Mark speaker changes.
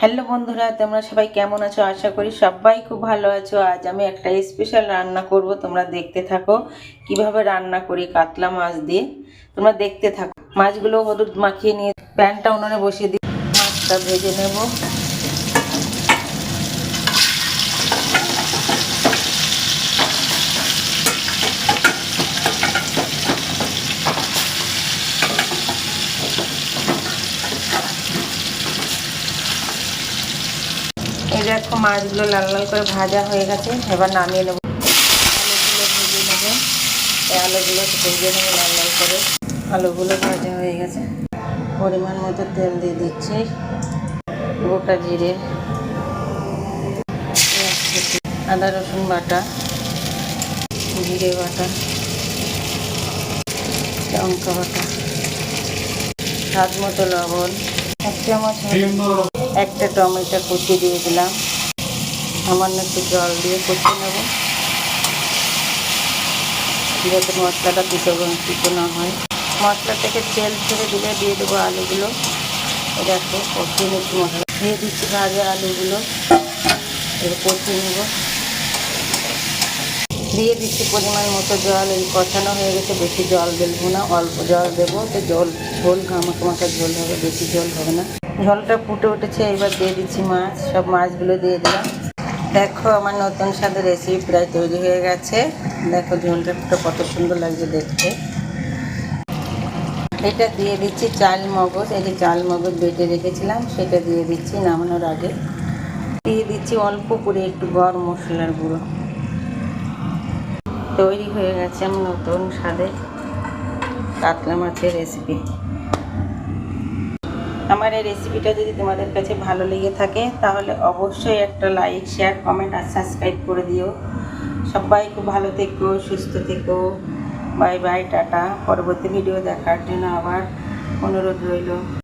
Speaker 1: Hello বন্ধুরা, তোমরা সবাই কেমন আছো? আশা করি সবাই খুব ভালো আছো। আজ আমি একটা স্পেশাল রান্না করব, তোমরা দেখতে থাকো কিভাবে রান্না করি কাতলা মাছ দিয়ে। তোমরা দেখতে থাকো। মাছগুলো হলুদ মাখিয়ে নিয়ে প্যানটা উনুনে বসিয়ে দিয়ে মাছটা ভেজে নেব। এই দেখো মাছগুলো লাল লাল করে ভাজা হয়ে গেছে, এবার নামিয়ে নেবো। আলুগুলো ভেজে নেবো, এই আলুগুলো ভেজে নেবো লাল লাল করে। আলুগুলো ভাজা হয়ে গেছে, পরিমাণ মতো তেল দিয়ে দিচ্ছি, গোটা জিরে, আদা রসুন বাটা, জিরে বাটা, লঙ্কা বাটা, স্বাদ মতো লবণ, এক চামচ, একটা টমেটো কুচি দিয়ে দিলাম। সামান্য একটু জল দিয়ে কষিয়ে নেব, যাতে মশলাটা পিটো না হয়। মশলা থেকে তেল ছেড়ে দিলে দিয়ে দেবো আলুগুলো। দেখো কষিয়ে নিচ্ছি, মশলা দিয়ে দিচ্ছি ভাজা আলুগুলো, এবার কষিয়ে নেব। দিয়ে দিচ্ছি পরিমাণ মতো জল। এই কষানো হয়ে গেছে, বেশি জল দেবো না, অল্প জল দেবো। তো ঝোল মাখা ঝোল হবে, বেশি ঝোল হবে না। ঝোলটা ফুটে উঠেছে, এবার দিয়ে দিচ্ছি মাছ। সব মাছগুলো দিয়ে দিলাম। দেখো আমার নতুন স্বাদের রেসিপি প্রায় তৈরি হয়ে গেছে। দেখো ঝোলটা কত সুন্দর লাগছে দেখতে। এটা দিয়ে দিচ্ছি চাল মগজ। এই যে চাল মগজ বেটে রেখেছিলাম, সেটা দিয়ে দিচ্ছি নামানোর আগে। দিয়ে দিচ্ছি অল্প করে একটু গরম মশলার গুঁড়ো। তৈরি হয়ে গেছে আমার নতুন স্বাদের কাতলা মাছের রেসিপি। আমার এই রেসিপিটা যদি তোমাদের কাছে ভালো লেগে থাকে তাহলে অবশ্যই একটা লাইক, শেয়ার, কমেন্ট আর সাবস্ক্রাইব করে দিও। সবাই খুব ভালো থেকো, সুস্থ থেকো। Bye bye, tata. পরবর্তী ভিডিও দেখার জন্য আবার অনুরোধ রইল।